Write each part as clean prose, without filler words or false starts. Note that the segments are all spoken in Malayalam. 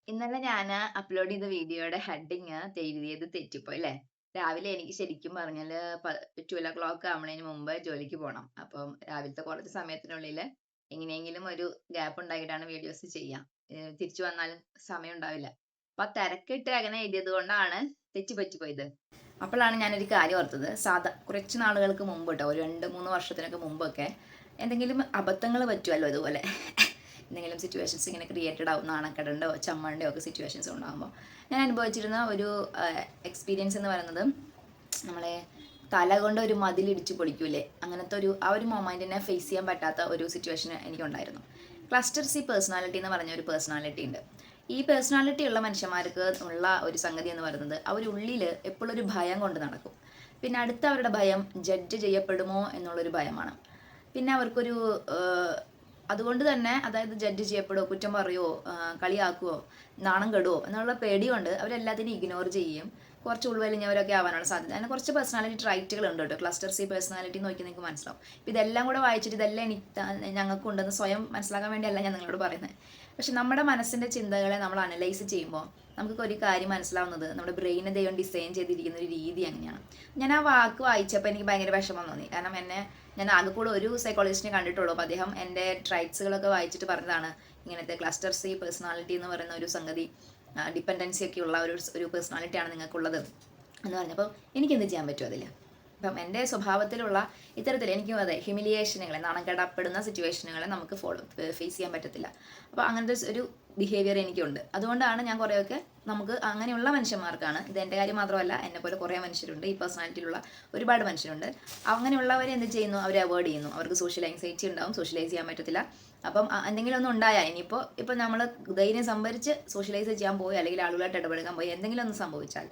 ഇന്നലെ ഞാൻ അപ്ലോഡ് ചെയ്ത വീഡിയോയുടെ ഹെഡിങ് എഴുതിയത് തെറ്റിപ്പോയി അല്ലേ? രാവിലെ എനിക്ക് ശരിക്കും പറഞ്ഞാല് 12 o'clock ആവുന്നതിന് മുമ്പ് ജോലിക്ക് പോകണം. അപ്പം രാവിലത്തെ കുറച്ച് സമയത്തിനുള്ളിൽ എങ്ങനെയെങ്കിലും ഒരു ഗ്യാപ്പ് ഉണ്ടാക്കിയിട്ടാണ് വീഡിയോസ് ചെയ്യാം. തിരിച്ചു വന്നാലും സമയം ഉണ്ടാവില്ല. അപ്പൊ ആ തിരക്കിട്ട് അങ്ങനെ എഴുതിയത് കൊണ്ടാണ് തെറ്റുപറ്റിപ്പോയത്. അപ്പോഴാണ് ഞാനൊരു കാര്യം ഓർത്തത്. കുറച്ച് നാളുകൾക്ക് മുമ്പ് കേട്ടോ, ഒരു 2-3 വർഷത്തിനൊക്കെ മുമ്പൊക്കെ എന്തെങ്കിലും അബദ്ധങ്ങൾ പറ്റുമല്ലോ ഇതുപോലെ. എന്തെങ്കിലും സിറ്റുവേഷൻസ് ഇങ്ങനെ ക്രിയേറ്റഡ് ആവും, നാണക്കെടണ്ടോ ചമ്മണ്ടോ ഒക്കെ സിറ്റുവേഷൻസ് ഉണ്ടാകുമ്പോൾ ഞാൻ അനുഭവിച്ചിരുന്ന ഒരു എക്സ്പീരിയൻസ് എന്ന് പറയുന്നത്, നമ്മളെ തല കൊണ്ട് ഒരു മതിലിടിച്ച് പൊളിക്കൂലേ, അങ്ങനത്തെ ആ ഒരു മൊമെൻറ്റിനെ ഫേസ് ചെയ്യാൻ പറ്റാത്ത ഒരു സിറ്റുവേഷൻ എനിക്കുണ്ടായിരുന്നു. ക്ലസ്റ്റർ സി പേഴ്സണാലിറ്റി എന്ന് പറഞ്ഞ ഒരു പേഴ്സണാലിറ്റി ഉണ്ട്. ഈ പേഴ്സണാലിറ്റി ഉള്ള മനുഷ്യന്മാർക്ക് ഉള്ള ഒരു സംഗതി എന്ന് പറയുന്നത്, അവരുള്ളിൽ എപ്പോഴും ഒരു ഭയം കൊണ്ട് നടക്കും. പിന്നെ അടുത്ത അവരുടെ ഭയം ജഡ്ജ് ചെയ്യപ്പെടുമോ എന്നുള്ളൊരു ഭയമാണ്. പിന്നെ അവർക്കൊരു അതുകൊണ്ട് തന്നെ, അതായത് ജഡ്ജ് ചെയ്യപ്പെടുമോ, കുറ്റം പറയുമോ, കളിയാക്കുമോ, നാണം കെടുമോ എന്നുള്ള പേടി കൊണ്ട് അവരെല്ലാത്തിനും ഇഗ്നോർ ചെയ്യും. കുറച്ച് ഉൾവലിഞ്ഞവരൊക്കെ ആവാനുള്ള സാധ്യത. അതിന് കുറച്ച് പേഴ്സണാലിറ്റി ട്രൈറ്റുകൾ ഉണ്ട് കേട്ടോ. ക്ലസ്റ്റർ സി പേഴ്സണാലിറ്റി നോക്കി നിങ്ങൾക്ക് മനസ്സിലാവും. ഇപ്പം ഇതെല്ലാം കൂടെ വായിച്ചിട്ട് ഇതെല്ലാം ഞങ്ങൾക്കുണ്ടെന്ന് സ്വയം മനസ്സിലാക്കാൻ വേണ്ടിയല്ല ഞാൻ നിങ്ങളോട് പറയുന്നത്. പക്ഷെ നമ്മുടെ മനസ്സിൻ്റെ ചിന്തകളെ നമ്മൾ അനലൈസ് ചെയ്യുമ്പോൾ നമുക്ക് ഒരു കാര്യം മനസ്സിലാവുന്നത്, നമ്മുടെ ബ്രെയിനെ ദൈവം ഡിസൈൻ ചെയ്തിരിക്കുന്ന ഒരു രീതി അങ്ങനെയാണ്. ഞാൻ ആ വാക്ക് വായിച്ചപ്പോൾ എനിക്ക് ഭയങ്കര വിഷമം തോന്നി. കാരണം ഞാൻ ആകെ കൂടെ ഒരു സൈക്കോളജിസ്റ്റിനെ കണ്ടിട്ടുള്ളൂ. അപ്പോൾ അദ്ദേഹം എൻ്റെ ട്രൈറ്റ്സുകളൊക്കെ വായിച്ചിട്ട് പറഞ്ഞതാണ്, ഇങ്ങനത്തെ ക്ലസ്റ്റർ സി പേഴ്സണാലിറ്റി എന്ന് പറയുന്ന ഒരു സംഗതി, ഡിപ്പെൻഡൻസി ഒക്കെ ഉള്ള ഒരു പേഴ്സണാലിറ്റിയാണ് നിങ്ങൾക്കുള്ളത് എന്ന് പറഞ്ഞപ്പോൾ എനിക്കെന്ത് ചെയ്യാൻ പറ്റും അതിൽ? അപ്പം എൻ്റെ സ്വഭാവത്തിലുള്ള ഇത്തരത്തിൽ എനിക്കും അതെ, ഹ്യൂമിലിയേഷനുകളെ, നാണക്കെടപ്പെടുന്ന സിറ്റുവേഷനുകളെ നമുക്ക് ഫേസ് ചെയ്യാൻ പറ്റത്തില്ല. അപ്പോൾ അങ്ങനത്തെ ഒരു ബിഹേവിയർ എനിക്കുണ്ട്. അതുകൊണ്ടാണ് ഞാൻ കുറേയൊക്കെ, നമുക്ക് അങ്ങനെയുള്ള മനുഷ്യന്മാർക്കാണ്, ഇത് എൻ്റെ കാര്യം മാത്രമല്ല, എന്നെപ്പോലെ കുറേ മനുഷ്യരുണ്ട്, ഈ പേഴ്സണാലിറ്റിയിലുള്ള ഒരുപാട് മനുഷ്യരുണ്ട്. അങ്ങനെയുള്ളവരെ എന്ത് ചെയ്യുന്നു, അവരെ അവോയ്ഡ് ചെയ്യുന്നു. അവർക്ക് സോഷ്യൽ ആങ്സൈറ്റി ഉണ്ടാവും, സോഷ്യലൈസ് ചെയ്യാൻ പറ്റത്തില്ല. അപ്പം എന്തെങ്കിലും ഒന്നും ഉണ്ടായാൽ, ഇനിയിപ്പോൾ നമ്മൾ ധൈര്യം സംഭരിച്ച് സോഷ്യലൈസ് ചെയ്യാൻ പോയി, അല്ലെങ്കിൽ ആളുകളായിട്ട് ഇടപെടുക്കാൻ പോയി എന്തെങ്കിലും ഒന്ന് സംഭവിച്ചാൽ,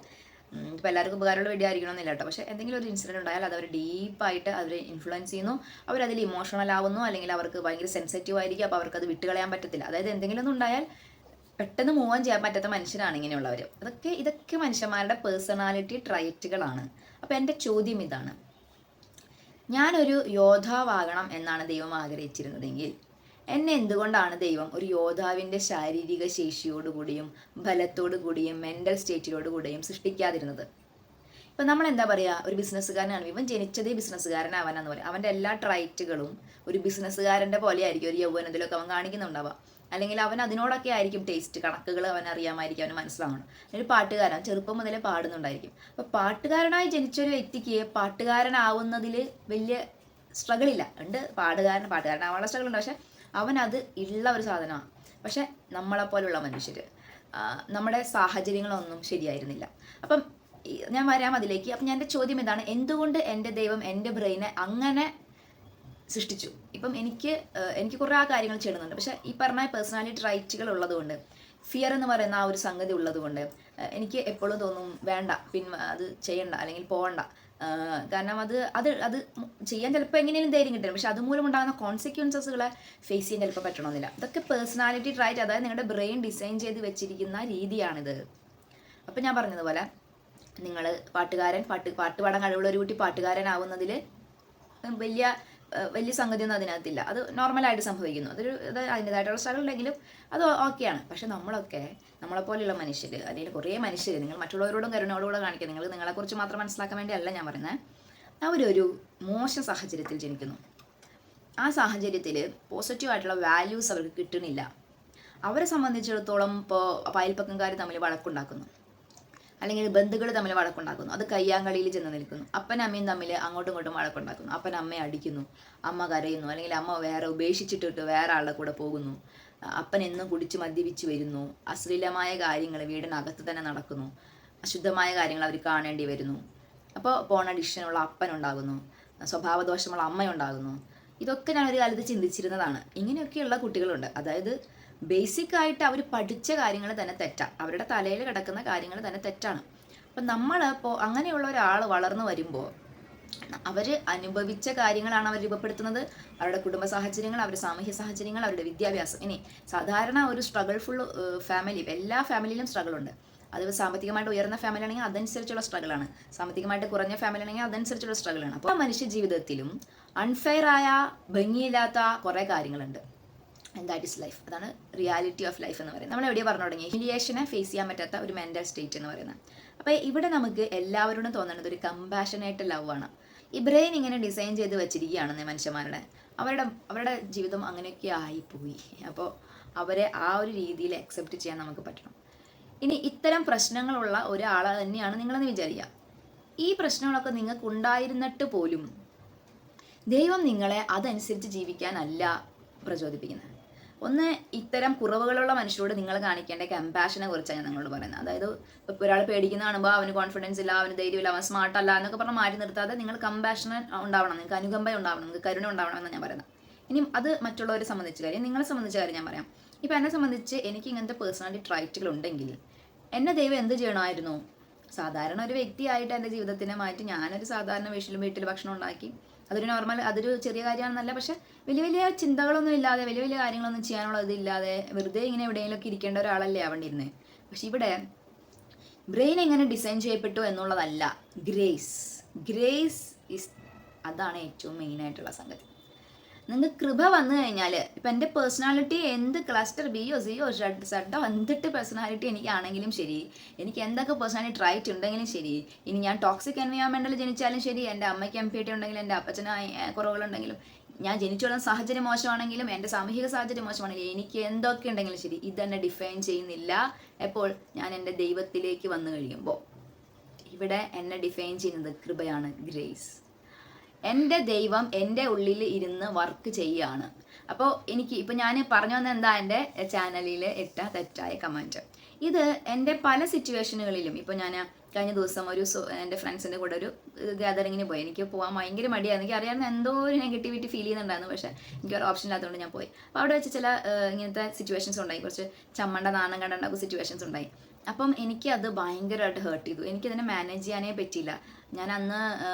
ഇപ്പോൾ എല്ലാവർക്കും ഉപകാരമുള്ള വീഡിയോ ആയിരിക്കണമെന്നില്ല കേട്ടോ, പക്ഷേ എന്തെങ്കിലും ഒരു ഇൻസിഡൻറ്റ് ഉണ്ടായാൽ അത് അവർ ഡീപ്പായിട്ട് അവരെ ഇൻഫ്ലുവൻസ് ചെയ്യുന്നു. അവരതിൽ ഇമോഷണൽ ആവുന്നു, അല്ലെങ്കിൽ അവർക്ക് ഭയങ്കര സെൻസിറ്റീവ് ആയിരിക്കും. അപ്പോൾ അവർക്കത് വിട്ടുകളയാൻ പറ്റത്തില്ല. അതായത് എന്തെങ്കിലും ഒന്നും ഉണ്ടായാൽ പെട്ടെന്ന് മൂവ് ഓൺ ചെയ്യാൻ പറ്റാത്ത മനുഷ്യരാണ് ഇങ്ങനെയുള്ളവർ. ഇതൊക്കെ മനുഷ്യന്മാരുടെ പേഴ്സണാലിറ്റി ട്രൈറ്റുകളാണ്. അപ്പോൾ എൻ്റെ ചോദ്യം ഇതാണ്, ഞാനൊരു യോദ്ധാവാകണം എന്നാണ് ദൈവം ആഗ്രഹിച്ചിരുന്നതെങ്കിൽ എന്നെ എന്തുകൊണ്ടാണ് ദൈവം ഒരു യോദ്ധാവിൻ്റെ ശാരീരിക ശേഷിയോടുകൂടിയും ബലത്തോടു കൂടിയും മെൻ്റൽ സ്റ്റേറ്റിലോട് കൂടിയും സൃഷ്ടിക്കാതിരുന്നത്? ഇപ്പം നമ്മൾ എന്താ പറയുക, ഒരു ബിസിനസ്സുകാരനാണ്, ഇവൻ ജനിച്ചതേ ബിസിനസ്സുകാരനാവാനാന്ന് പറയാം. അവൻ്റെ എല്ലാ ട്രൈറ്റുകളും ഒരു ബിസിനസ്സുകാരൻ്റെ പോലെ ആയിരിക്കും, ഒരു യൗവനത്തിലൊക്കെ അവൻ കാണിക്കുന്നുണ്ടാവുക. അല്ലെങ്കിൽ അവൻ അതിനോടൊക്കെ ആയിരിക്കും ടേസ്റ്റ്, കണക്കുകൾ അവൻ അറിയാമായിരിക്കും, അവന് മനസ്സിലാവണം. ഒരു പാട്ടുകാരൻ ചെറുപ്പം മുതലേ പാടുന്നുണ്ടായിരിക്കും. അപ്പോൾ പാട്ടുകാരനായി ജനിച്ചൊരു വ്യക്തിക്ക് പാട്ടുകാരനാവുന്നതിൽ വലിയ സ്ട്രഗിളില്ല. ഉണ്ട്, പാട്ടുകാരനാവാനുള്ള സ്ട്രഗിൾ ഉണ്ട്, പക്ഷേ അവനത് ഉള്ള ഒരു സാധനമാണ്. പക്ഷെ നമ്മളെപ്പോലുള്ള മനുഷ്യർ, നമ്മുടെ സാഹചര്യങ്ങളൊന്നും ശരിയായിരുന്നില്ല. അപ്പം ഞാൻ വരാം അതിലേക്ക്. അപ്പം എൻ്റെ ചോദ്യം ഇതാണ്, എന്തുകൊണ്ട് എൻ്റെ ദൈവം എൻ്റെ ബ്രെയിനെ അങ്ങനെ സൃഷ്ടിച്ചു? ഇപ്പം എനിക്ക് കുറേ കാര്യങ്ങൾ ചെയ്യുന്നുണ്ട്, പക്ഷേ ഈ പറഞ്ഞ പേഴ്സണാലിറ്റി ട്രൈറ്റുകൾ ഉള്ളതുകൊണ്ട്, ഫിയർ എന്ന് പറയുന്ന ആ ഒരു സംഗതി ഉള്ളതുകൊണ്ട് എനിക്ക് എപ്പോഴും തോന്നും, വേണ്ട, അത് ചെയ്യണ്ട, അല്ലെങ്കിൽ പോകണ്ട. കാരണം അത് അത് അത് ചെയ്യാൻ ചിലപ്പോൾ എങ്ങനെയും ധൈര്യം കിട്ടും, പക്ഷെ അതുമൂലം ഉണ്ടാകുന്ന കോൺസിക്വൻസസുകളെ ഫേസ് ചെയ്യാൻ ചിലപ്പോൾ പറ്റണമെന്നില്ല. ഇതൊക്കെ പേഴ്സണാലിറ്റി ട്രൈറ്റ്, അതായത് നിങ്ങളുടെ ബ്രെയിൻ ഡിസൈൻ ചെയ്ത് വെച്ചിരിക്കുന്ന രീതിയാണിത്. അപ്പം ഞാൻ പറഞ്ഞതുപോലെ, നിങ്ങൾ പാട്ട് പാടാൻ കഴിവുള്ള ഒരു കുട്ടി പാട്ടുകാരനാവുന്നതിൽ വലിയ വലിയ സംഗതിയൊന്നും അതിനകത്തില്ല. അത് നോർമലായിട്ട് സംഭവിക്കുന്നു. അതിൻ്റെതായിട്ടുള്ള സ്ട്രഗിൾ ഉണ്ടെങ്കിലും അത് ഓക്കെയാണ്. പക്ഷെ നമ്മളെപ്പോലെയുള്ള മനുഷ്യർ, അല്ലെങ്കിൽ കുറേ മനുഷ്യർ, നിങ്ങൾ മറ്റുള്ളവരോടും കരുണയോടുകൂടെ കാണിക്കുക. നിങ്ങളെക്കുറിച്ച് മാത്രം മനസ്സിലാക്കാൻ വേണ്ടിയല്ല ഞാൻ പറയുന്നത്. അവരൊരു മോശം സാഹചര്യത്തിൽ ജനിക്കുന്നു. ആ സാഹചര്യത്തിൽ പോസിറ്റീവായിട്ടുള്ള വാല്യൂസ് അവർക്ക് കിട്ടുന്നില്ല. അവരെ സംബന്ധിച്ചിടത്തോളം ഇപ്പോൾ അയൽപ്പക്കംകാർ തമ്മിൽ വഴക്കുണ്ടാക്കുന്നു, അല്ലെങ്കിൽ ബന്ധുക്കൾ തമ്മിൽ വഴക്കുണ്ടാക്കുന്നു, അത് കയ്യാങ്കളിയിൽ ചെന്ന് നിൽക്കുന്നു. അപ്പനും അമ്മയും തമ്മിൽ അങ്ങോട്ടും ഇങ്ങോട്ടും വഴക്കുണ്ടാക്കുന്നു. അപ്പൻ അമ്മയെ അടിക്കുന്നു, അമ്മ കരയുന്നു, അല്ലെങ്കിൽ അമ്മ വേറെ ഉപേക്ഷിച്ചിട്ടിട്ട് വേറെ ആളുടെ കൂടെ പോകുന്നു. അപ്പൻ എന്നും കുടിച്ച് മദ്യപിച്ച് വരുന്നു. അശ്ലീലമായ കാര്യങ്ങൾ വീടിനകത്ത് തന്നെ നടക്കുന്നു. അശുദ്ധമായ കാര്യങ്ങൾ അവർ കാണേണ്ടി വരുന്നു. അപ്പോൾ പോൺ അഡിക്ഷനുള്ള അപ്പനുണ്ടാകുന്നു, സ്വഭാവദോഷമുള്ള അമ്മയുണ്ടാകുന്നു. ഇതൊക്കെ ഞാൻ ഒരു കാലത്ത് ചിന്തിച്ചിരുന്നതാണ്. ഇങ്ങനെയൊക്കെയുള്ള കുട്ടികളുണ്ട്. അതായത് ബേസിക് ആയിട്ട് അവർ പഠിച്ച കാര്യങ്ങൾ തന്നെ തെറ്റാണ്, അവരുടെ തലയിൽ കിടക്കുന്ന കാര്യങ്ങൾ തന്നെ തെറ്റാണ്. അപ്പം നമ്മളിപ്പോൾ അങ്ങനെയുള്ള ഒരാൾ വളർന്നു വരുമ്പോൾ അവർ അനുഭവിച്ച കാര്യങ്ങളാണ് അവർ രൂപപ്പെടുത്തുന്നത്. അവരുടെ കുടുംബ സാഹചര്യങ്ങൾ, അവരുടെ സാമൂഹ്യ സാഹചര്യങ്ങൾ, അവരുടെ വിദ്യാഭ്യാസം. ഇനി സാധാരണ ഒരു സ്ട്രഗിൾ ഫുൾ ഫാമിലി, എല്ലാ ഫാമിലിയിലും സ്ട്രഗിൾ ഉണ്ട്. അത് സാമ്പത്തികമായിട്ട് ഉയർന്ന ഫാമിലി ആണെങ്കിൽ അതനുസരിച്ചുള്ള സ്ട്രഗിളാണ്, സാമ്പത്തികമായിട്ട് കുറഞ്ഞ ഫാമിലി ആണെങ്കിൽ അതനുസരിച്ചുള്ള സ്ട്രഗിളാണ്. അപ്പോൾ മനുഷ്യ ജീവിതത്തിലും അൺഫെയർ ആയ, ഭംഗിയില്ലാത്ത കുറേ കാര്യങ്ങളുണ്ട്. And that is life. അതാണ് റിയാലിറ്റി ഓഫ് ലൈഫ് എന്ന് പറയുന്നത്. നമ്മൾ എവിടെയാണ് പറഞ്ഞു തുടങ്ങി, ഹ്യൂമിലിയേഷനെ ഫേസ് ചെയ്യാൻ പറ്റാത്ത ഒരു മെൻ്റൽ സ്റ്റേറ്റ് എന്ന് പറയുന്നത്. അപ്പോൾ ഇവിടെ നമുക്ക് എല്ലാവരോടും തോന്നുന്നത് ഒരു കമ്പാഷനേറ്റ് ലവ് ആണ്. ഈ ബ്രെയിൻ ഇങ്ങനെ ഡിസൈൻ ചെയ്ത് വെച്ചിരിക്കുകയാണെന്ന് മനുഷ്യന്മാരുടെ അവരുടെ ജീവിതം അങ്ങനെയൊക്കെ ആയിപ്പോയി. അപ്പോൾ അവരെ ആ ഒരു രീതിയിൽ അക്സെപ്റ്റ് ചെയ്യാൻ നമുക്ക് പറ്റണം. ഇനി ഇത്തരം പ്രശ്നങ്ങളുള്ള ഒരാൾ തന്നെയാണ് നിങ്ങളെന്ന് വിചാരിക്കുക. ഈ പ്രശ്നങ്ങളൊക്കെ നിങ്ങൾക്ക് ഉണ്ടായിരുന്നിട്ട് പോലും ദൈവം നിങ്ങളെ അതനുസരിച്ച് ജീവിക്കാനല്ല പ്രചോദിപ്പിക്കുന്നത്. ഒന്ന്, ഇത്തരം കുറവുകളുള്ള മനുഷ്യരോട് നിങ്ങൾ കാണിക്കേണ്ട കമ്പാഷനെ കുറിച്ചാണ് ഞാൻ നിങ്ങളോട് പറയുന്നത്. അതായത് ഇപ്പോൾ ഒരാൾ പേടിക്കുന്ന കാണുമ്പോൾ അവന് കോൺഫിഡൻസ് ഇല്ല, അവന് ധൈര്യമില്ല, അവൻ സ്മാർട്ട് അല്ല എന്നൊക്കെ പറഞ്ഞ് മാറ്റി നിർത്താതെ നിങ്ങൾ കമ്പാഷനെ ഉണ്ടാവണം, നിങ്ങൾക്ക് അനുകമ്പ ഉണ്ടാവണം, നിങ്ങൾക്ക് കരുണ ഉണ്ടാവണം എന്നാണ് ഞാൻ പറയുന്നത്. ഇനി അത് മറ്റുള്ളവരെ സംബന്ധിച്ച കാര്യം. നിങ്ങളെ സംബന്ധിച്ച കാര്യം ഞാൻ പറയാം. ഇപ്പോൾ എന്നെ സംബന്ധിച്ച് എനിക്ക് ഇങ്ങനത്തെ പേഴ്സണാലിറ്റി ട്രൈറ്റുകൾ ഉണ്ടെങ്കിൽ എന്നെ ദൈവം എന്ത് ചെയ്യണമായിരുന്നു? സാധാരണ ഒരു വ്യക്തിയായിട്ട് എൻ്റെ ജീവിതത്തിനെ മാറ്റി ഞാനൊരു സാധാരണ വീട്ടിൽ ഭക്ഷണം ഉണ്ടാക്കി, അതൊരു ചെറിയ കാര്യമാണെന്നല്ല, പക്ഷെ വലിയ വലിയ ചിന്തകളൊന്നും ഇല്ലാതെ, വലിയ വലിയ കാര്യങ്ങളൊന്നും ചെയ്യാനുള്ള ഇതില്ലാതെ വെറുതെ ഇങ്ങനെ എവിടെയെങ്കിലുമൊക്കെ ഇരിക്കേണ്ട ഒരാളല്ലേ ആവേണ്ടിയിരുന്നത്. പക്ഷെ ഇവിടെ ബ്രെയിൻ എങ്ങനെ ഡിസൈൻ ചെയ്യപ്പെട്ടു എന്നുള്ളതല്ല, ഗ്രേസ് അതാണ് ഏറ്റവും മെയിനായിട്ടുള്ള സംഗതി. നിങ്ങൾക്ക് കൃപ വന്നു കഴിഞ്ഞാൽ, ഇപ്പം എൻ്റെ പേഴ്സണാലിറ്റി എന്ത് ക്ലസ്റ്റർ ബിയോ സിയോ സെഡോ എന്തിട്ട് പേഴ്സണാലിറ്റി എനിക്കാണെങ്കിലും ശരി, എനിക്ക് എന്തൊക്കെ പേഴ്സണാലിറ്റി ട്രൈറ്റ് ഉണ്ടെങ്കിലും ശരി, ഇനി ഞാൻ ടോക്സിക് എൻവയോൺമെൻറ്റിൽ ജനിച്ചാലും ശരി, എൻ്റെ അമ്മയ്ക്ക് MPT ഉണ്ടെങ്കിലും, എൻ്റെ അപ്പച്ചന് കുറവുകളുണ്ടെങ്കിലും, ഞാൻ ജനിച്ചുള്ള സാഹചര്യം മോശമാണെങ്കിലും, എൻ്റെ സാമൂഹിക സാഹചര്യം മോശമാണെങ്കിലും, എനിക്ക് എന്തൊക്കെ ഉണ്ടെങ്കിലും ശരി, ഇതെന്നെ ഡിഫൈൻ ചെയ്യുന്നില്ല. എപ്പോൾ ഞാൻ എൻ്റെ ദൈവത്തിലേക്ക് വന്നു കഴിയുമ്പോൾ ഇവിടെ എന്നെ ഡിഫൈൻ ചെയ്യുന്നത് കൃപയാണ്, ഗ്രേസ്. എൻ്റെ ദൈവം എൻ്റെ ഉള്ളിൽ ഇരുന്ന് വർക്ക് ചെയ്യുകയാണ്. അപ്പോൾ ഇപ്പം ഞാൻ പറഞ്ഞു വന്ന എന്താ, എൻ്റെ ചാനലിൽ ഇട്ട തെറ്റായ കമൻറ്റ്. ഇത് എൻ്റെ പല സിറ്റുവേഷനുകളിലും, ഇപ്പോൾ ഞാൻ കഴിഞ്ഞ ദിവസം എൻ്റെ ഫ്രണ്ട്സിൻ്റെ കൂടെ ഒരു ഗ്യാതറിങ്ങിന് പോയി. എനിക്ക് പോകാൻ ഭയങ്കര മടിയായിരുന്നു. എനിക്ക് അറിയാവുന്ന എന്തോ ഒരു നെഗറ്റിവിറ്റി ഫീൽ ചെയ്യുന്നുണ്ടായിരുന്നു, പക്ഷേ എനിക്ക് ഒരു ഓപ്ഷൻ ഇല്ലാത്തതുകൊണ്ട് ഞാൻ പോയി. അപ്പോൾ അവിടെ വെച്ച് ചില ഇങ്ങനത്തെ സിറ്റുവേഷൻസ് ഉണ്ടായി, കുറച്ച് ചമ്മണ്ട നാണം കണ്ടുണ്ടാക്കുന്ന സിറ്റുവേഷൻസ് ഉണ്ടായി. അപ്പം എനിക്കത് ഭയങ്കരമായിട്ട് ഹേർട്ട് ചെയ്തു. എനിക്കതിനെ മാനേജ് ചെയ്യാനേ പറ്റിയില്ല. ഞാൻ അന്ന്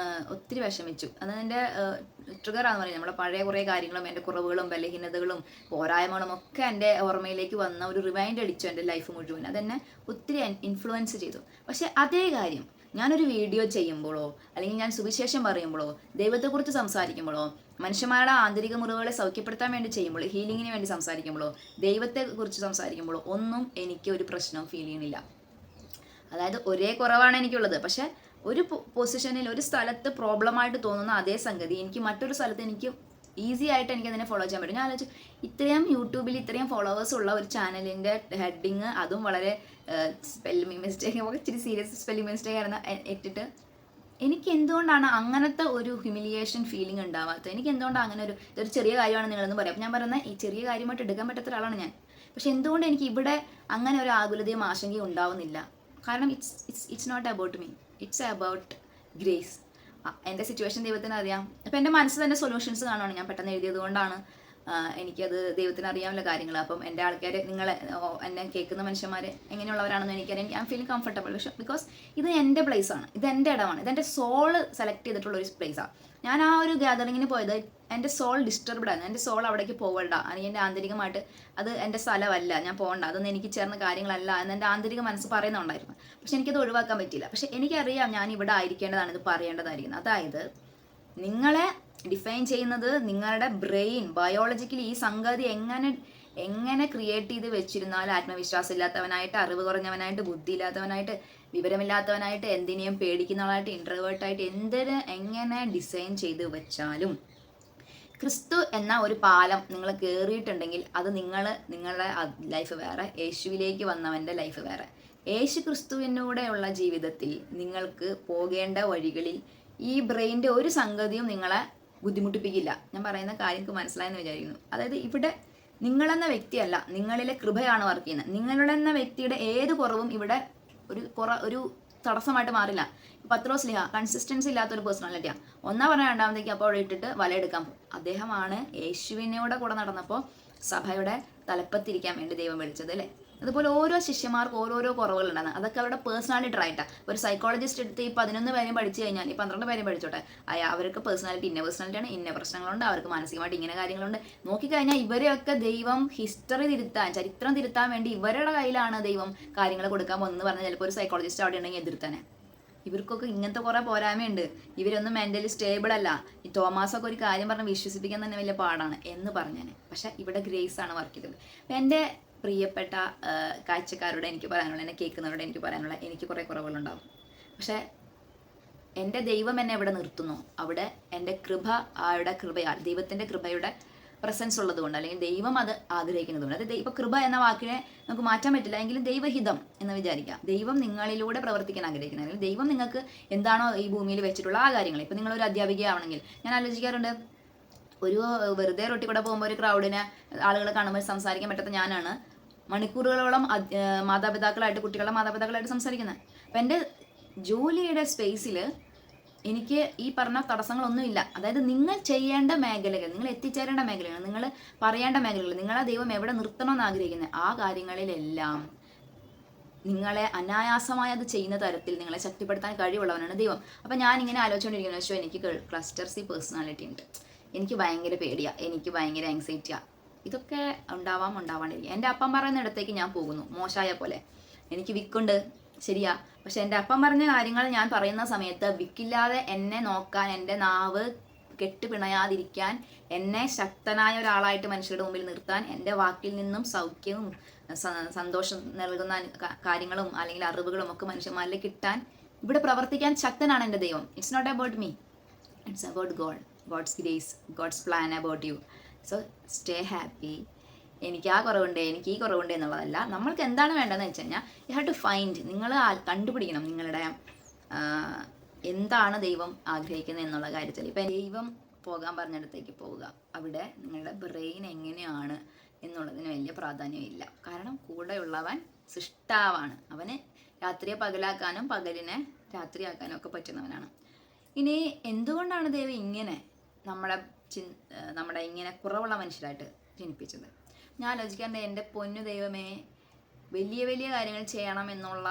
ഒത്തിരി വിഷമിച്ചു. അത് എൻ്റെ ട്രിഗറാന്ന് പറയുന്നത്. നമ്മുടെ പഴയ കുറേ കാര്യങ്ങളും എൻ്റെ കുറവുകളും ബലഹീനതകളും പോരായ്മകളും ഒക്കെ എൻ്റെ ഓർമ്മയിലേക്ക് വന്ന ഒരു റിമൈൻഡ് അടിച്ചു എൻ്റെ ലൈഫ് മുഴുവൻ. അതെന്നെ ഒത്തിരി ഇൻഫ്ലുവൻസ് ചെയ്തു. പക്ഷേ അതേ കാര്യം ഞാനൊരു വീഡിയോ ചെയ്യുമ്പോഴോ, അല്ലെങ്കിൽ ഞാൻ സുവിശേഷം പറയുമ്പോഴോ, ദൈവത്തെക്കുറിച്ച് സംസാരിക്കുമ്പോഴോ, മനുഷ്യന്മാരുടെ ആന്തരിക മുറിവുകളെ സൗഖ്യപ്പെടുത്താൻ വേണ്ടി ചെയ്യുമ്പോൾ, ഹീലിങ്ങിന് വേണ്ടി സംസാരിക്കുമ്പോഴോ, ദൈവത്തെക്കുറിച്ച് സംസാരിക്കുമ്പോഴോ ഒന്നും എനിക്ക് ഒരു പ്രശ്നവും ഫീൽ ചെയ്യണില്ല. അതായത് ഒരേ കുറവാണ് എനിക്കുള്ളത്, പക്ഷെ ഒരു പൊസിഷനിൽ ഒരു സ്ഥലത്ത് പ്രോബ്ലമായിട്ട് തോന്നുന്ന അതേ സംഗതി എനിക്ക് മറ്റൊരു സ്ഥലത്ത് എനിക്ക് ഈസി ആയിട്ട് എനിക്ക് അതിനെ ഫോളോ ചെയ്യാൻ പറ്റും. ഞാൻ ആലോചിച്ചു, ഇത്രയും യൂട്യൂബിൽ ഇത്രയും ഫോളോവേഴ്സ് ഉള്ള ഒരു ചാനലിൻ്റെ ഹെഡിങ്, അതും വളരെ സ്പെല്ലിംഗ് മിസ്റ്റേക്ക്, ഇച്ചിരി സീരിയസ് സ്പെല്ലിംഗ് മിസ്റ്റേക്ക് ആയിരുന്നു ഇട്ടിട്ട്, എനിക്ക് എന്തുകൊണ്ടാണ് അങ്ങനത്തെ ഒരു ഹ്യൂമിലിയേഷൻ ഫീലിംഗ് ഉണ്ടാവാത്തത്? എനിക്ക് എന്തുകൊണ്ടാണ് അങ്ങനെ ഇതൊരു ചെറിയ കാര്യമാണ് നിങ്ങളെന്ന് പറയാം. അപ്പം ഞാൻ പറയുന്നത് ഈ ചെറിയ കാര്യമായിട്ട് എടുക്കാൻ പറ്റാത്ത ഒരാളാണ് ഞാൻ. പക്ഷെ എന്തുകൊണ്ട് എനിക്ക് ഇവിടെ അങ്ങനെ ഒരു ആകുലതയും ആശങ്കയും ഉണ്ടാവുന്നില്ല? കാരണം it's not about me, it's about grace. എൻ്റെ സിറ്റുവേഷൻ ദൈവത്തിന് അറിയാം. അപ്പം എൻ്റെ മനസ്സിൽ തന്നെ സൊല്യൂഷൻസ് കാണുവാണ്. ഞാൻ പെട്ടെന്ന് എഴുതിയത് കൊണ്ടാണ് എനിക്കത് ദൈവത്തിന് അറിയാവുന്ന കാര്യങ്ങൾ. അപ്പം എൻ്റെ ആൾക്കാർ, എന്നെ കേൾക്കുന്ന മനുഷ്യന്മാർ എങ്ങനെയുള്ളവരാണെന്ന് എനിക്കറിയാം. I am feeling comfortable. Because ഇത് എൻ്റെ പ്ലേസാണ്, ഇത് എൻ്റെ ഇടമാണ്, ഇതെൻ്റെ സോൾ സെലക്ട് ചെയ്തിട്ടുള്ള ഒരു പ്ലേസാണ്. ഞാൻ ആ ഒരു ഗ്യാതറിങ്ങിന് പോയത് എൻ്റെ സോൾ ഡിസ്റ്റർബ്ഡ് ആണ്. എൻ്റെ സോൾ അവിടേക്ക് പോകണ്ട, അല്ലെങ്കിൽ എൻ്റെ ആന്തരികമായിട്ട് അത് എൻ്റെ സ്ഥലമല്ല, ഞാൻ പോകണ്ട, അതൊന്നും എനിക്ക് ചേർന്ന കാര്യങ്ങളല്ല എന്ന് എൻ്റെ ആന്തരിക മനസ്സ് പറയുന്നുണ്ടായിരുന്നു. പക്ഷെ എനിക്കത് ഒഴിവാക്കാൻ പറ്റിയില്ല. പക്ഷെ എനിക്കറിയാം ഞാൻ ഇവിടെ ആയിരിക്കേണ്ടതാണ്, ഇത് പറയേണ്ടതായിരിക്കുന്നത്. അതായത് നിങ്ങളെ ഡിഫൈൻ ചെയ്യുന്നത് നിങ്ങളുടെ ബ്രെയിൻ, ബയോളജിക്കലി ഈ സംഗതി എങ്ങനെ ക്രിയേറ്റ് ചെയ്ത് വെച്ചിരുന്നാൽ ആത്മവിശ്വാസം ഇല്ലാത്തവനായിട്ട്, അറിവ് കുറഞ്ഞവനായിട്ട്, ബുദ്ധി ഇല്ലാത്തവനായിട്ട്, വിവരമില്ലാത്തവനായിട്ട്, എന്തിനേയും പേടിക്കുന്നവനായിട്ട്, ഇൻട്രോവേർട്ടായിട്ട്, എങ്ങനെ ഡിസൈൻ ചെയ്ത് വെച്ചാലും ക്രിസ്തു എന്ന ഒരു പാലം നിങ്ങൾ കയറിയിട്ടുണ്ടെങ്കിൽ അത് നിങ്ങളുടെ ലൈഫ് വേറെ, യേശുവിലേക്ക് വന്നവൻ്റെ ലൈഫ് വേറെ. യേശു ക്രിസ്തുവിനൂടെയുള്ള ജീവിതത്തിൽ നിങ്ങൾക്ക് പോകേണ്ട വഴികളിൽ ഈ ബ്രെയിൻ്റെ ഒരു സംഗതിയും നിങ്ങളെ ബുദ്ധിമുട്ടിപ്പിക്കില്ല. ഞാൻ പറയുന്ന കാര്യം മനസ്സിലായെന്ന് വിചാരിക്കുന്നു. അതായത് ഇവിടെ നിങ്ങളെന്ന വ്യക്തിയല്ല, നിങ്ങളിലെ കൃപയാണ് വർക്ക് ചെയ്യുന്നത്. നിങ്ങളെന്ന വ്യക്തിയുടെ ഏത് കുറവും ഇവിടെ ഒരു തടസ്സമായിട്ട് മാറില്ല. പത്രോസ്ലിഹ കൺസിസ്റ്റൻസി ഇല്ലാത്തൊരു പേഴ്സണാലിറ്റിയാണ്. ഒന്നാ പറഞ്ഞാൽ രണ്ടാമത്തേക്ക് അപ്പോൾ അവിടെ ഇട്ടിട്ട് വലയെടുക്കാൻ പോകും. അദ്ദേഹമാണ് യേശുവിനോടെ കൂടെ നടന്നപ്പോൾ സഭയുടെ തലപ്പത്തിരിക്കാൻ വേണ്ടി ദൈവം വിളിച്ചത്, അല്ലേ? അതുപോലെ ഓരോ ശിഷ്യന്മാർക്ക് ഓരോരോ കുറവുകളുണ്ടാകുന്നത്, അതൊക്കെ അവരുടെ പേഴ്സണാലിറ്റി ട്രൈറ്റാണ്. ഒരു സൈക്കോളജിസ്റ്റ് എടുത്ത് ഈ 11 പേരും പഠിച്ചു കഴിഞ്ഞാൽ, ഈ 12 പേരും പഠിച്ചോട്ടെ, അവർക്ക് പേഴ്സണാലിറ്റിയാണ്, ഇന്ന പ്രശ്നങ്ങളുണ്ട്, അവർക്ക് മാനസികമായിട്ട് ഇങ്ങനെ കാര്യങ്ങളുണ്ട്. നോക്കിക്കഴിഞ്ഞാൽ ഇവരെയൊക്കെ ദൈവം ചരിത്രം തിരുത്താൻ വേണ്ടി ഇവരുടെ കയ്യിലാണ് ദൈവം കാര്യങ്ങൾ കൊടുക്കാൻ പോകുന്നത് പറഞ്ഞാൽ ചിലപ്പോൾ ഒരു സൈക്കോളജിസ്റ്റ് അവിടെ ഉണ്ടെങ്കിൽ എതിർത്താനെ. ഇവർക്കൊക്കെ ഇങ്ങനത്തെ കുറെ പോരായ്മയുണ്ട്, ഇവരൊന്നും മെന്റലി സ്റ്റേബിൾ അല്ല, ഈ തോമാസൊക്കെ ഒരു കാര്യം പറഞ്ഞ് വിശ്വസിപ്പിക്കാൻ തന്നെ വലിയ പാടാണ് എന്ന് പറഞ്ഞാൽ. പക്ഷെ ഇവിടെ ഗ്രേസ് ആണ് വർക്ക് ചെയ്തത്. അപ്പം എൻ്റെ പ്രിയപ്പെട്ട കാഴ്ചക്കാരോട് എനിക്ക് പറയാനുള്ള, എന്നെ കേൾക്കുന്നവരോട് എനിക്ക് പറയാനുള്ള, എനിക്ക് കുറേ കുറവുകളുണ്ടാവും. പക്ഷെ എൻ്റെ ദൈവം എന്നെ എവിടെ നിർത്തുന്നു, അവിടെ എൻ്റെ കൃപ, ആയുടെ കൃപയാൽ, ദൈവത്തിൻ്റെ കൃപയുടെ പ്രസൻസ് ഉള്ളതുകൊണ്ട്, അല്ലെങ്കിൽ ദൈവം അത് ആഗ്രഹിക്കുന്നതുകൊണ്ട്. അത് ദൈവകൃപ എന്ന വാക്കിനെ നമുക്ക് മാറ്റാൻ പറ്റില്ല, എങ്കിലും ദൈവഹിതം എന്ന് വിചാരിക്കാം. ദൈവം നിങ്ങളിലൂടെ പ്രവർത്തിക്കാൻ ആഗ്രഹിക്കുന്നത്, അല്ലെങ്കിൽ ദൈവം നിങ്ങൾക്ക് എന്താണോ ഈ ഭൂമിയിൽ വെച്ചിട്ടുള്ള ആ കാര്യങ്ങൾ. ഇപ്പം നിങ്ങളൊരു അധ്യാപികയാവണമെങ്കിൽ, ഞാൻ ആലോചിക്കാറുണ്ട്, ഒരു വെറുതെ റൊട്ടി കൂടെ പോകുമ്പോൾ ഒരു ക്രൗഡിനെ ആളുകളെ കാണുമ്പോൾ സംസാരിക്കാൻ പറ്റാത്ത ഞാനാണ് മണിക്കൂറുകളോളം മാതാപിതാക്കളായിട്ട്, കുട്ടികളുടെ മാതാപിതാക്കളായിട്ട് സംസാരിക്കുന്നത്. അപ്പം എൻ്റെ ജോലിയുടെ സ്പേസിൽ എനിക്ക് ഈ പറഞ്ഞ തടസ്സങ്ങളൊന്നുമില്ല. അതായത് നിങ്ങൾ ചെയ്യേണ്ട മേഖലകൾ, നിങ്ങൾ എത്തിച്ചേരേണ്ട മേഖലകൾ, നിങ്ങൾ പറയേണ്ട മേഖലകൾ, നിങ്ങളെ ദൈവം എവിടെ നിർത്തണമെന്ന് ആഗ്രഹിക്കുന്നത് ആ കാര്യങ്ങളിലെല്ലാം നിങ്ങളെ അനായാസമായി അത് ചെയ്യുന്ന തരത്തിൽ നിങ്ങളെ ശക്തിപ്പെടുത്താൻ കഴിവുള്ളവനാണ് ദൈവം. അപ്പം ഞാനിങ്ങനെ ആലോചിച്ചുകൊണ്ടിരിക്കുന്നു, പക്ഷേ എനിക്ക് ക്ലസ്റ്റർ സി പേഴ്സണാലിറ്റി ഉണ്ട്, എനിക്ക് ഭയങ്കര പേടിയാണ്, എനിക്ക് ഭയങ്കര ആങ്സൈറ്റിയാണ്. ഇതൊക്കെ ഉണ്ടാവാണ്ടിരിക്കും. എൻ്റെ അപ്പം പറയുന്ന ഇടത്തേക്ക് ഞാൻ പോകുന്നു, മോശമായ പോലെ. എനിക്ക് വിക്കുണ്ട്, ശരിയാ, പക്ഷെ എൻ്റെ അപ്പം പറഞ്ഞ കാര്യങ്ങൾ ഞാൻ പറയുന്ന സമയത്ത് വിക്കില്ലാതെ എന്നെ നോക്കാൻ, എൻ്റെ നാവ് കെട്ടുപിണയാതിരിക്കാൻ, എന്നെ ശക്തനായ ഒരാളായിട്ട് മനുഷ്യരുടെ മുമ്പിൽ നിർത്താൻ, എൻ്റെ വാക്കിൽ നിന്നും സൗഖ്യവും സന്തോഷം നൽകുന്ന കാര്യങ്ങളും അല്ലെങ്കിൽ അറിവുകളും ഒക്കെ മനുഷ്യന്മാരിൽ കിട്ടാൻ ഇവിടെ പ്രവർത്തിക്കാൻ ശക്തനാണ് എൻ്റെ ദൈവം. It's not about me, it's about God's grace, God's plan about you. So stay happy. എനിക്ക് ആ കുറവുണ്ട്, എനിക്ക് ഈ കുറവുണ്ട് എന്നുള്ളതല്ല. നമ്മൾക്ക് എന്താണ് വേണ്ടതെന്ന് വെച്ച് കഴിഞ്ഞാൽ യു ഹാവ് ടു ഫൈൻഡ്, നിങ്ങൾ കണ്ടുപിടിക്കണം നിങ്ങളുടെ എന്താണ് ദൈവം ആഗ്രഹിക്കുന്നത് എന്നുള്ള കാര്യത്തിൽ. ഇപ്പം ദൈവം പോകാൻ പറഞ്ഞിടത്തേക്ക് പോവുക, അവിടെ നിങ്ങളുടെ ബ്രെയിൻ എങ്ങനെയാണ് എന്നുള്ളതിന് വലിയ പ്രാധാന്യമില്ല. കാരണം കൂടെയുള്ളവൻ സൃഷ്ടാവാണ്, അവന് രാത്രിയെ പകലാക്കാനും പകലിനെ രാത്രിയാക്കാനും ഒക്കെ പറ്റുന്നവനാണ്. ഇനി എന്തുകൊണ്ടാണ് ദൈവം ഇങ്ങനെ നമ്മുടെ ഇങ്ങനെ കുറവുള്ള മനുഷ്യരായിട്ട് ജനിപ്പിച്ചത്? ഞാൻ ആലോചിക്കാറുണ്ട്, എൻ്റെ പൊന്നു ദൈവമേ, വലിയ വലിയ കാര്യങ്ങൾ ചെയ്യണം എന്നുള്ള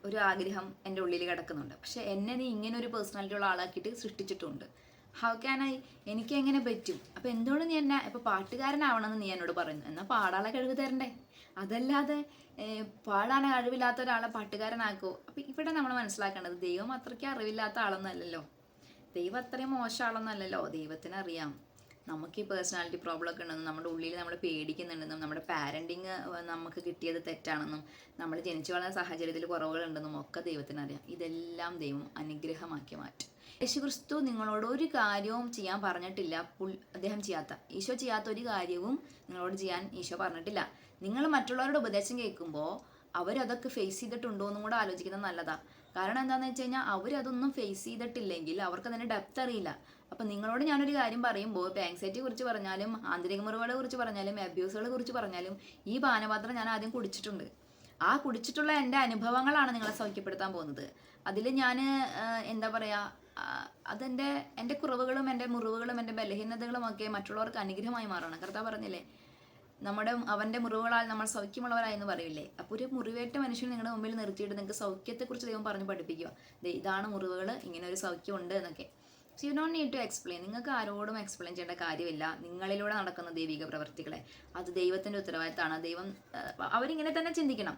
ഒരു ആഗ്രഹം എൻ്റെ ഉള്ളിൽ കിടക്കുന്നുണ്ട്. പക്ഷെ എന്നെ നീ ഇങ്ങനെ ഒരു പേഴ്സണാലിറ്റി ഉള്ള ആളാക്കിയിട്ട് സൃഷ്ടിച്ചിട്ടുണ്ട്. ഹൗ ക്യാൻ എനിക്ക് എങ്ങനെ പറ്റും? അപ്പം എന്തുകൊണ്ട് നീ എന്നെ ഇപ്പോൾ പാട്ടുകാരനാവണമെന്ന് നീ എന്നോട് പറയുന്നു? എന്നാൽ പാടാളെ കഴിവ് തരണ്ടേ? അതല്ലാതെ പാടാൻ കഴിവില്ലാത്ത ഒരാളെ പാട്ടുകാരനാക്കോ? അപ്പം ഇവിടെ നമ്മൾ മനസ്സിലാക്കേണ്ടത്, ദൈവം അത്രയ്ക്ക് അറിവില്ലാത്ത ആളൊന്നല്ലല്ലോ, ദൈവം അത്രയും മോശം ആളൊന്നല്ലല്ലോ. ദൈവത്തിന് അറിയാം നമുക്ക് ഈ പേഴ്സണാലിറ്റി പ്രോബ്ലം ഒക്കെ ഉണ്ടെന്നും, നമ്മുടെ ഉള്ളിൽ നമ്മൾ പേടിക്കുന്നുണ്ടെന്നും, നമ്മുടെ പാരൻറ്റിങ് നമുക്ക് കിട്ടിയത് തെറ്റാണെന്നും, നമ്മൾ ജനിച്ചു വളർന്ന സാഹചര്യത്തിൽ കുറവുകളുണ്ടെന്നും ഒക്കെ ദൈവത്തിന് അറിയാം. ഇതെല്ലാം ദൈവം അനുഗ്രഹമാക്കി മാറ്റും. യേശുക്രിസ്തു നിങ്ങളോട് ഒരു കാര്യവും ചെയ്യാൻ പറഞ്ഞിട്ടില്ല, അദ്ദേഹം ഈശോ ചെയ്യാത്ത ഒരു കാര്യവും നിങ്ങളോട് ചെയ്യാൻ ഈശോ പറഞ്ഞിട്ടില്ല. നിങ്ങൾ മറ്റുള്ളവരുടെ ഉപദേശം കേൾക്കുമ്പോൾ അവരതൊക്കെ ഫേസ് ചെയ്തിട്ടുണ്ടോ എന്നും കൂടെ ആലോചിക്കുന്നത് നല്ലതാണ്. കാരണം എന്താണെന്ന് വെച്ച് കഴിഞ്ഞാൽ അവരതൊന്നും ഫേസ് ചെയ്തിട്ടില്ലെങ്കിൽ അവർക്ക് അതിൻ്റെ ഡെപ്ത് അറിയില്ല. അപ്പം നിങ്ങളോട് ഞാനൊരു കാര്യം പറയുമ്പോൾ, ഇപ്പോൾ ആങ്സൈറ്റിയെ കുറിച്ച് പറഞ്ഞാലും, ആന്തരിക മുറിവുകളെ കുറിച്ച് പറഞ്ഞാലും, അബ്യൂസുകളെ കുറിച്ച് പറഞ്ഞാലും, ഈ പാനപാത്രം ഞാൻ ആദ്യം കുടിച്ചിട്ടുണ്ട്. ആ കുടിച്ചിട്ടുള്ള എൻ്റെ അനുഭവങ്ങളാണ് നിങ്ങളെ സൗഖ്യപ്പെടുത്താൻ പോകുന്നത്. അതിൽ ഞാൻ എന്താ പറയുക, എൻ്റെ കുറവുകളും എൻ്റെ മുറിവുകളും എൻ്റെ ബലഹീനതകളും ഒക്കെ മറ്റുള്ളവർക്ക് അനുഗ്രഹമായി മാറണം. കർത്താവ് പറഞ്ഞില്ലേ, അവൻ്റെ മുറിവുകളാൽ നമ്മൾ സൗഖ്യമുള്ളവരായി എന്ന് പറയില്ലേ? അപ്പോൾ ഒരു മുറിവേറ്റ മനുഷ്യനെ നിങ്ങളുടെ മുമ്പിൽ നിർത്തിയിട്ട് നിങ്ങൾക്ക് സൗഖ്യത്തെക്കുറിച്ച് ദൈവം പറഞ്ഞ് പഠിപ്പിക്കുക, ഇതാണ് മുറിവുകൾ, ഇങ്ങനെ ഒരു സൗഖ്യമുണ്ട് എന്നൊക്കെ. So you don't need to explain. നിങ്ങൾക്ക് ആരോടും എക്സ്പ്ലെയിൻ ചെയ്യേണ്ട കാര്യമില്ല നിങ്ങളിലൂടെ നടക്കുന്ന ദൈവിക പ്രവർത്തികളെ. അത് ദൈവത്തിൻ്റെ ഉത്തരവാദിത്തമാണ്. ദൈവം അവരിങ്ങനെ തന്നെ ചിന്തിക്കണം.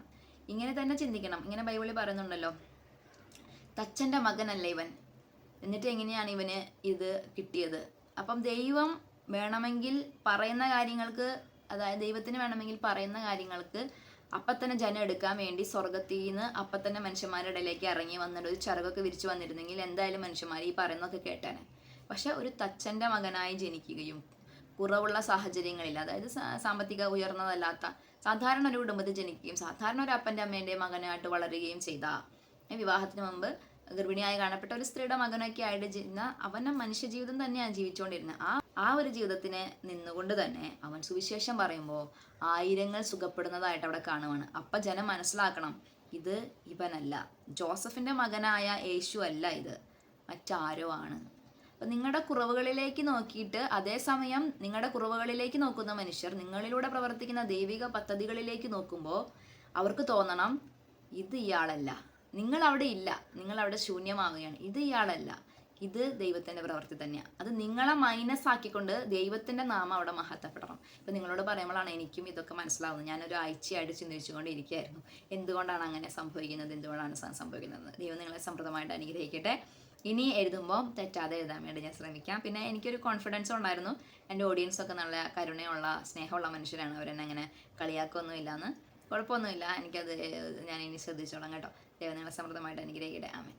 ഇങ്ങനെ ബൈബിളിൽ പറയുന്നുണ്ടല്ലോ, തച്ചൻ്റെ മകനല്ല ഇവൻ, എന്നിട്ട് എങ്ങനെയാണ് ഇവന് ഇത് കിട്ടിയത്? അപ്പം ദൈവം വേണമെങ്കിൽ പറയുന്ന കാര്യങ്ങൾക്ക്, അതായത് ദൈവത്തിന് വേണമെങ്കിൽ പറയുന്ന കാര്യങ്ങൾക്ക് അപ്പം തന്നെ ജനം എടുക്കാൻ വേണ്ടി സ്വർഗത്തിൽ നിന്ന് അപ്പം തന്നെ മനുഷ്യന്മാരുടെ ഇടയിലേക്ക് ഇറങ്ങി വന്നിട്ട് ഒരു ചിറകൊക്കെ വിരിച്ചു വന്നിരുന്നെങ്കിൽ എന്തായാലും മനുഷ്യന്മാർ ഈ പറയുന്നതൊക്കെ കേട്ടാണ്. പക്ഷെ ഒരു തച്ചൻ്റെ മകനായി ജനിക്കുകയും കുറവുള്ള സാഹചര്യങ്ങളിൽ, അതായത് സാമ്പത്തിക ഉയർന്നതല്ലാത്ത സാധാരണ ഒരു കുടുംബത്തിൽ ജനിക്കുകയും സാധാരണ ഒരു അപ്പൻ്റെ അമ്മേൻ്റെ മകനായിട്ട് വളരുകയും ചെയ്ത, വിവാഹത്തിന് മുമ്പ് ഗർഭിണിയായി കാണപ്പെട്ട ഒരു സ്ത്രീയുടെ മകനൊക്കെ ആയിട്ട് ചെയ്യുന്ന അവൻ്റെ മനുഷ്യജീവിതം തന്നെയാണ് ജീവിച്ചുകൊണ്ടിരുന്നത്. ആ ഒരു ജീവിതത്തിന് നിന്നുകൊണ്ട് തന്നെ അവൻ സുവിശേഷം പറയുമ്പോൾ ആയിരങ്ങൾ സുഖപ്പെടുന്നതായിട്ട് അവിടെ കാണുവാണ്. അപ്പം ജനം മനസ്സിലാക്കണം, ഇത് ഇവനല്ല, ജോസഫിൻ്റെ മകനായ യേശു അല്ല, ഇത് മറ്റാരോ ആണ്. അപ്പം നിങ്ങളുടെ കുറവുകളിലേക്ക് നോക്കിയിട്ട്, അതേസമയം നിങ്ങളുടെ കുറവുകളിലേക്ക് നോക്കുന്ന മനുഷ്യർ നിങ്ങളിലൂടെ പ്രവർത്തിക്കുന്ന ദൈവിക പദ്ധതികളിലേക്ക് നോക്കുമ്പോൾ അവർക്ക് തോന്നണം, ഇത് ഇയാളല്ല, നിങ്ങൾ അവിടെ ഇല്ല, നിങ്ങൾ അവിടെ ശൂന്യമാവുകയാണ്, ഇത് ഇയാളല്ല, ഇത് ദൈവത്തിന്റെ പ്രവൃത്തി തന്നെയാണ്. അത് നിങ്ങളെ മൈനസ് ആക്കിക്കൊണ്ട് ദൈവത്തിന്റെ നാമം അവിടെ മഹത്വപ്പെടണം. ഇപ്പൊ നിങ്ങളോട് പറയുമ്പോഴാണ് എനിക്കും ഇതൊക്കെ മനസ്സിലാവുന്നത്. ഞാനൊരു ആഴ്ചയായിട്ട് ചിന്തിച്ചുകൊണ്ടിരിക്കുകയായിരുന്നു, എന്തുകൊണ്ടാണ് അങ്ങനെ സംഭവിക്കുന്നത്, എന്തുകൊണ്ടാണ് സംഭവിക്കുന്നത്. ദൈവം നിങ്ങളെ സമൃദ്ധമായിട്ട് അനുഗ്രഹിക്കട്ടെ. ഇനി എഴുതുമ്പോൾ തെറ്റാതെ എഴുതാൻ വേണ്ടി ഞാൻ ശ്രമിക്കാം. പിന്നെ എനിക്കൊരു കോൺഫിഡൻസ് ഉണ്ടായിരുന്നു, എൻ്റെ ഓഡിയൻസ് ഒക്കെ നല്ല കരുണയുള്ള സ്നേഹമുള്ള മനുഷ്യരാണ്, അവരെന്നെ അങ്ങനെ കളിയാക്കൊന്നുമില്ല എന്ന്. കുഴപ്പമൊന്നുമില്ല, എനിക്കത് ഞാൻ ഇനി ശ്രദ്ധിച്ചോളാം കേട്ടോ. ദൈവം നിങ്ങളെ സമൃദ്ധമായിട്ട് അനുഗ്രഹിക്കട്ടെ. ആമേൻ.